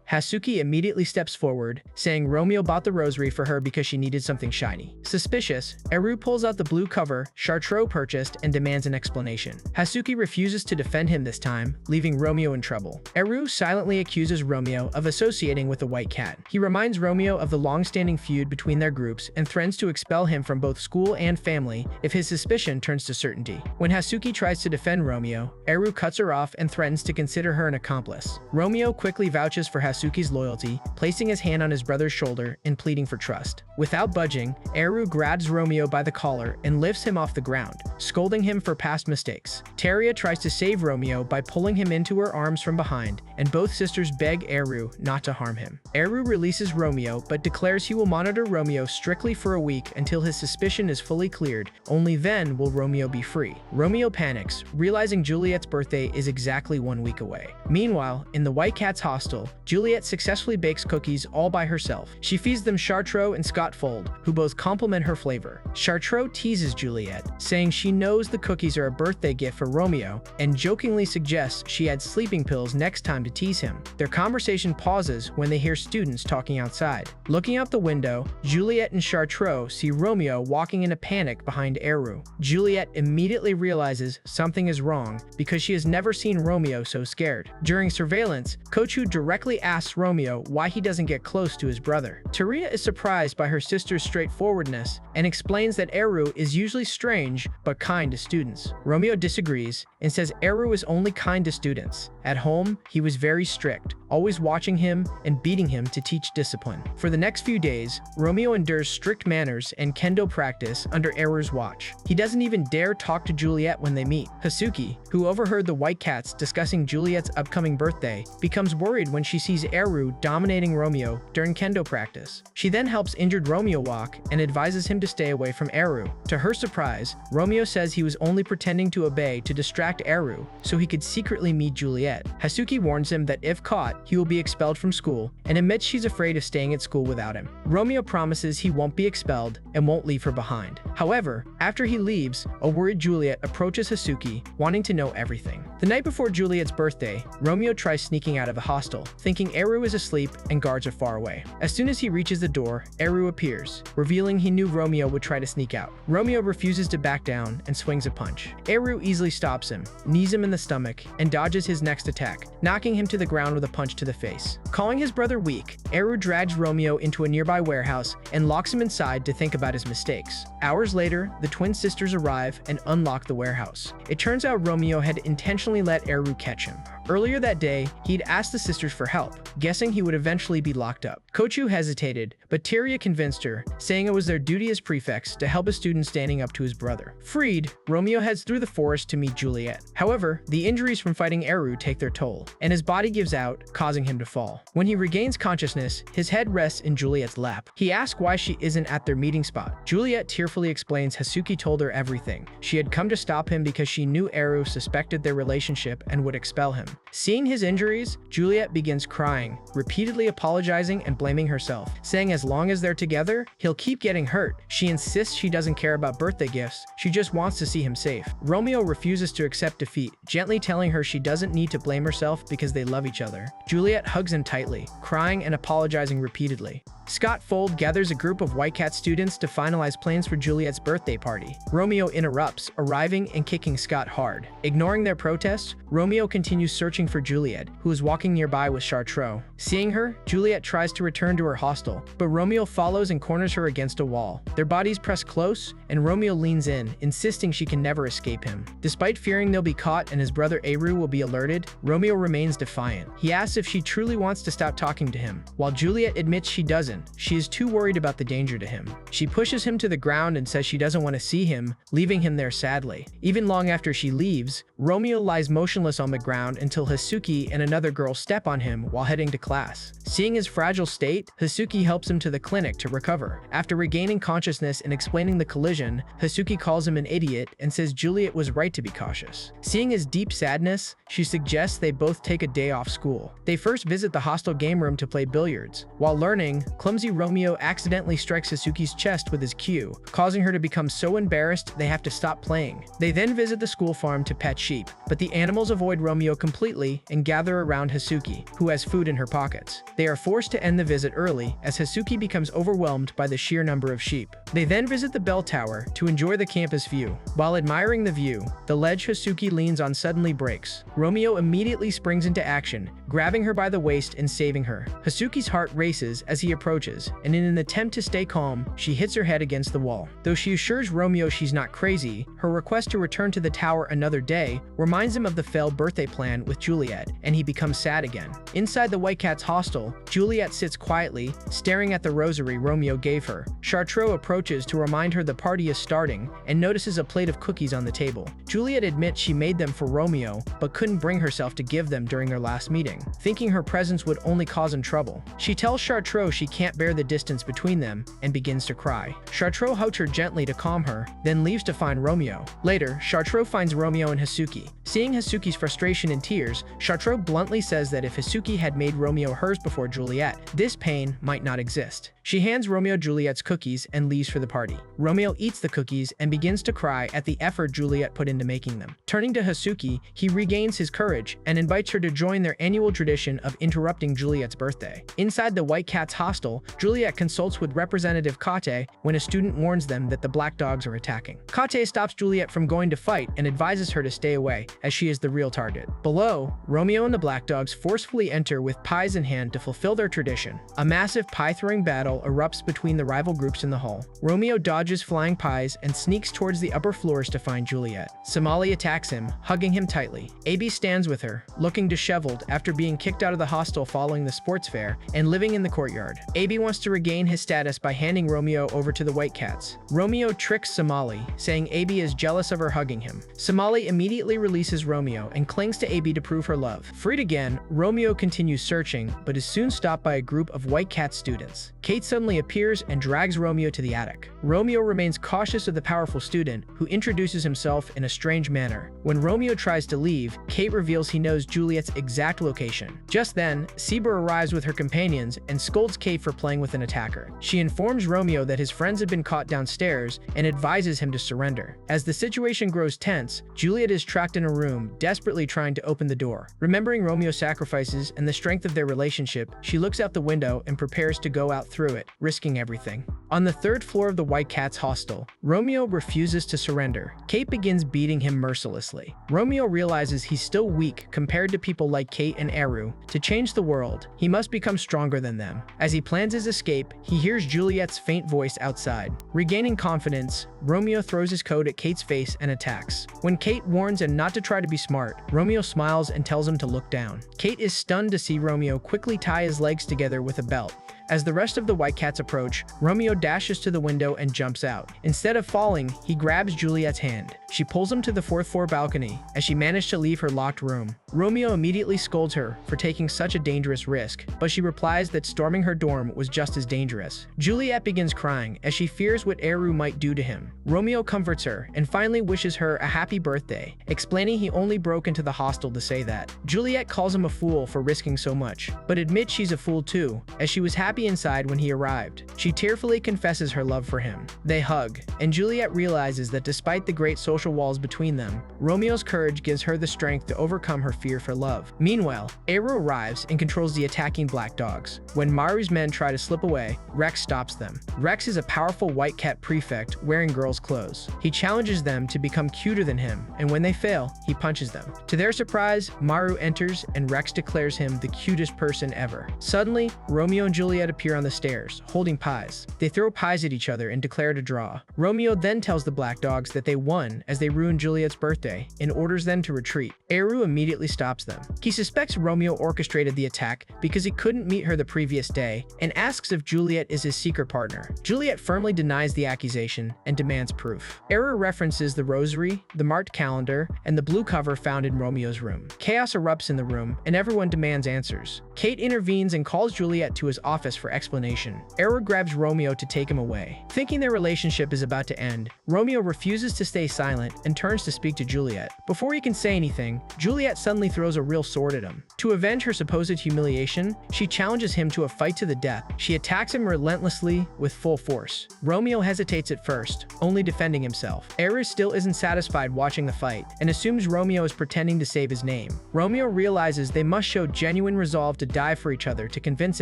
Hasuki immediately steps forward, saying Romeo bought the rosary for her because she needed something shiny. Suspicious, Eru pulls out the blue cover Chartro purchased and demands an explanation. Hasuki refuses to defend him this time, leaving Romeo in trouble. Eru silently accuses Romeo of associating with the White Cat. He reminds Romeo of the long-standing feud between their groups and threatens to expel him from both school and family if his suspicion turns to certainty. When Hasuki tries to defend Romeo, Eru cuts her off and threatens to consider her an accomplice. Romeo quickly vouches for Hasuki's loyalty, placing his hand on his brother's shoulder and pleading for trust. Without budging, Eru grabs Romeo by the collar and lifts him off the ground, scolding him for past mistakes. Teria tries to save Romeo by pulling him into her arms from behind, and both sisters beg Eru not to harm him. Eru releases Romeo but declares he will monitor Romeo strictly for a week until his suspicion is fully cleared. Only then will Romeo be free. Romeo panics, realizing Juliet's birthday is exactly 1 week away. Meanwhile, in the White Cat's hostel, Juliet successfully bakes cookies all by herself. She feeds them Chartro and Scottfold, who both compliment her flavor. Chartro teases Juliet, saying she knows the cookies are a birthday gift for Romeo, and jokingly suggests she adds sleeping pills next time to tease him. Their conversation pauses when they hear students talking outside. Looking out the window, Juliet and Chartro see Romeo walking in a panic behind Eru. Juliet immediately realizes something is wrong because she has never seen Romeo so scared. During surveillance, Kochu directly asks Romeo why he doesn't get close to his brother. Teria is surprised by her sister's straightforwardness and explains that Eru is usually strange but kind to students. Romeo disagrees and says Eru is only kind to students. At home, he was very strict, always watching him and beating him to teach discipline. For the next few days, Romeo endures strict manners and kendo practice under Eru's watch. He doesn't even dare talk to Juliet when they meet. Hasuki, who overheard the White Cats discussing Juliet's upcoming birthday, becomes worried when she sees Eru dominating Romeo during kendo practice. She then helps injured had Romeo walk and advises him to stay away from Eru. To her surprise, Romeo says he was only pretending to obey to distract Eru so he could secretly meet Juliet. Hasuki warns him that if caught, he will be expelled from school and admits she's afraid of staying at school without him. Romeo promises he won't be expelled and won't leave her behind. However, after he leaves, a worried Juliet approaches Hasuki, wanting to know everything. The night before Juliet's birthday, Romeo tries sneaking out of the hostel, thinking Eru is asleep and guards are far away. As soon as he reaches the door, Eru appears, revealing he knew Romeo would try to sneak out. Romeo refuses to back down and swings a punch. Eru easily stops him, knees him in the stomach, and dodges his next attack, knocking him to the ground with a punch to the face. Calling his brother weak, Eru drags Romeo into a nearby warehouse and locks him inside to think about his mistakes. Hours later, the twin sisters arrive and unlock the warehouse. It turns out Romeo had intentionally let Eru catch him. Earlier that day, he'd asked the sisters for help, guessing he would eventually be locked up. Kochu hesitated, but Tyria convinced her, saying it was their duty as prefects to help a student standing up to his brother. Freed, Romeo heads through the forest to meet Juliet. However, the injuries from fighting Eru take their toll, and his body gives out, causing him to fall. When he regains consciousness, his head rests in Juliet's lap. He asks why she isn't at their meeting spot. Juliet tearfully explains Hasuki told her everything. She had come to stop him because she knew Eru suspected their relationship and would expel him. Seeing his injuries, Juliet begins crying, repeatedly apologizing and blaming herself, saying as long as they're together, he'll keep getting hurt. She insists she doesn't care about birthday gifts, she just wants to see him safe. Romeo refuses to accept defeat, gently telling her she doesn't need to blame herself because they love each other. Juliet hugs him tightly, crying and apologizing repeatedly. Scott Fold gathers a group of White Cat students to finalize plans for Juliet's birthday party. Romeo interrupts, arriving and kicking Scott hard. Ignoring their protests, Romeo continues searching for Juliet, who is walking nearby with Chartro. Seeing her, Juliet tries to return to her hostel, but Romeo follows and corners her against a wall. Their bodies press close, and Romeo leans in, insisting she can never escape him. Despite fearing they'll be caught and his brother Eru will be alerted, Romeo remains defiant. He asks if she truly wants to stop talking to him, while Juliet admits she doesn't. She is too worried about the danger to him. She pushes him to the ground and says she doesn't want to see him, leaving him there sadly. Even long after she leaves, Romeo lies motionless on the ground until Hasuki and another girl step on him while heading to class. Seeing his fragile state, Hasuki helps him to the clinic to recover. After regaining consciousness and explaining the collision, Hasuki calls him an idiot and says Juliet was right to be cautious. Seeing his deep sadness, she suggests they both take a day off school. They first visit the hostel game room to play billiards. While learning, clumsy Romeo accidentally strikes Hasuki's chest with his cue, causing her to become so embarrassed they have to stop playing. They then visit the school farm to pet sheep, but the animals avoid Romeo completely and gather around Hasuki, who has food in her pockets. They are forced to end the visit early as Hasuki becomes overwhelmed by the sheer number of sheep. They then visit the bell tower to enjoy the campus view. While admiring the view, the ledge Hasuki leans on suddenly breaks. Romeo immediately springs into action, grabbing her by the waist and saving her. Hasuki's heart races as he approaches, and in an attempt to stay calm, she hits her head against the wall. Though she assures Romeo she's not crazy, her request to return to the tower another day reminds him of the failed birthday plan with Juliet, and he becomes sad again. Inside the White Cat's hostel, Juliet sits quietly, staring at the rosary Romeo gave her. Chartro approaches to remind her the party is starting, and notices a plate of cookies on the table. Juliet admits she made them for Romeo, but couldn't bring herself to give them during their last meeting, thinking her presence would only cause him trouble. She tells Chartro she can't bear the distance between them and begins to cry. Chartro hugs her gently to calm her, then leaves to find Romeo. Later, Chartro finds Romeo and Hasuki. Seeing Hasuki's frustration and tears, Chartro bluntly says that if Hasuki had made Romeo hers before Juliet, this pain might not exist. She hands Romeo Juliet's cookies and leaves for the party. Romeo eats the cookies and begins to cry at the effort Juliet put into making them. Turning to Hasuki, he regains his courage and invites her to join their annual tradition of interrupting Juliet's birthday. Inside the White Cat's hostel, Juliet consults with Representative Kate when a student warns them that the Black Dogs are attacking. Kate stops Juliet from going to fight and advises her to stay away, as she is the real target. Below, Romeo and the Black Dogs forcefully enter with pies in hand to fulfill their tradition. A massive pie-throwing battle erupts between the rival groups in the hall. Romeo dodges flying pies and sneaks towards the upper floors to find Juliet. Somali attacks him, hugging him tightly. AB stands with her, looking disheveled after being kicked out of the hostel following the sports fair and living in the courtyard. AB wants to regain his status by handing Romeo over to the White Cats. Romeo tricks Somali, saying AB is jealous of her hugging him. Somali immediately releases Romeo and clings to AB to prove her love. Freed again, Romeo continues searching, but is soon stopped by a group of White Cat students. Kate suddenly appears and drags Romeo to the attic. Romeo remains cautious of the powerful student, who introduces himself in a strange manner. When Romeo tries to leave, Kate reveals he knows Juliet's exact location. Just then, Sieber arrives with her companions and scolds Kate for playing with an attacker. She informs Romeo that his friends have been caught downstairs and advises him to surrender. As the situation grows tense, Juliet is trapped in a room, desperately trying to open the door. Remembering Romeo's sacrifices and the strength of their relationship, she looks out the window and prepares to go out through it, risking everything. On the third floor of the White Cat's hostel, Romeo refuses to surrender. Kate begins beating him mercilessly. Romeo realizes he's still weak compared to people like Kate and Eru. To change the world, he must become stronger than them. As he plans his escape, he hears Juliet's faint voice outside. Regaining confidence, Romeo throws his coat at Kate's face and attacks. When Kate warns him not to try to be smart, Romeo smiles and tells him to look down. Kate is stunned to see Romeo quickly tie his legs together with a belt. As the rest of the White Cats approach, Romeo dashes to the window and jumps out. Instead of falling, he grabs Juliet's hand. She pulls him to the fourth floor balcony as she managed to leave her locked room. Romeo immediately scolds her for taking such a dangerous risk, but she replies that storming her dorm was just as dangerous. Juliet begins crying as she fears what Eru might do to him. Romeo comforts her and finally wishes her a happy birthday, explaining he only broke into the hostel to say that. Juliet calls him a fool for risking so much, but admits she's a fool too, as she was happy inside when he arrived. She tearfully confesses her love for him. They hug, and Juliet realizes that despite the great social walls between them, Romeo's courage gives her the strength to overcome her fear for love. Meanwhile, Eru arrives and controls the attacking black dogs. When Maru's men try to slip away, Rex stops them. Rex is a powerful White Cat prefect wearing girls' clothes. He challenges them to become cuter than him, and when they fail, he punches them. To their surprise, Maru enters and Rex declares him the cutest person ever. Suddenly, Romeo and Juliet appear on the stairs, holding pies. They throw pies at each other and declare a draw. Romeo then tells the black dogs that they won as they ruined Juliet's birthday and orders them to retreat. Eru immediately stops them. He suspects Romeo orchestrated the attack because he couldn't meet her the previous day and asks if Juliet is his secret partner. Juliet firmly denies the accusation and demands proof. Eru references the rosary, the marked calendar, and the blue cover found in Romeo's room. Chaos erupts in the room and everyone demands answers. Kate intervenes and calls Juliet to his office for explanation. Eru grabs Romeo to take him away. Thinking their relationship is about to end, Romeo refuses to stay silent and turns to speak to Juliet. Before he can say anything, Juliet suddenly throws a real sword at him. To avenge her supposed humiliation, she challenges him to a fight to the death. She attacks him relentlessly with full force. Romeo hesitates at first, only defending himself. Eru still isn't satisfied watching the fight and assumes Romeo is pretending to save his name. Romeo realizes they must show genuine resolve to die for each other to convince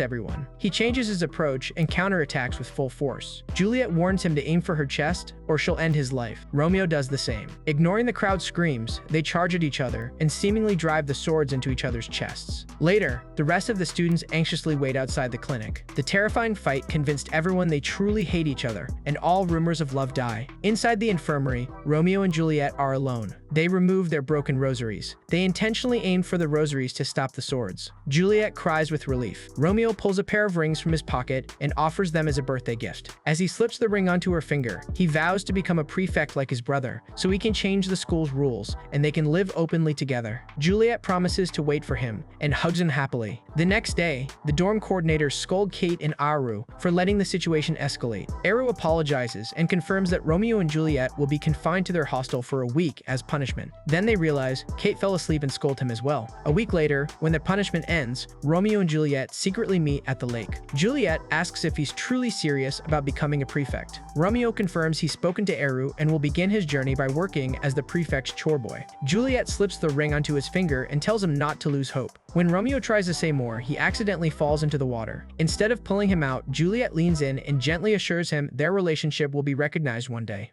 everyone. He changes his approach and counterattacks with full force. Juliet warns him to aim for her chest or she'll end his life. Romeo does the same. Ignoring the crowd's screams, they charge at each other and seemingly drive the swords into each other's chests. Later, the rest of the students anxiously wait outside the clinic. The terrifying fight convinced everyone they truly hate each other, and all rumors of love die. Inside the infirmary, Romeo and Juliet are alone. They remove their broken rosaries. They intentionally aim for the rosaries to stop the swords. Juliet cries with relief. Romeo pulls a pair of rings from his pocket and offers them as a birthday gift. As he slips the ring onto her finger, he vows to become a prefect like his brother, so he can change the school's rules and they can live openly together. Juliet promises to wait for him and hugs him happily. The next day, the dorm coordinators scold Kate and Eru for letting the situation escalate. Eru apologizes and confirms that Romeo and Juliet will be confined to their hostel for a week as punishment. Then they realize Kate fell asleep and scold him as well. A week later, when the punishment ends, Romeo and Juliet secretly meet at the lake. Juliet asks if he's truly serious about becoming a prefect. Romeo confirms he's spoken to Eru and will begin his journey by working as the prefect's chore boy. Juliet slips the ring onto his finger and tells him not to lose hope. When Romeo tries to say more, he accidentally falls into the water. Instead of pulling him out, Juliet leans in and gently assures him their relationship will be recognized one day.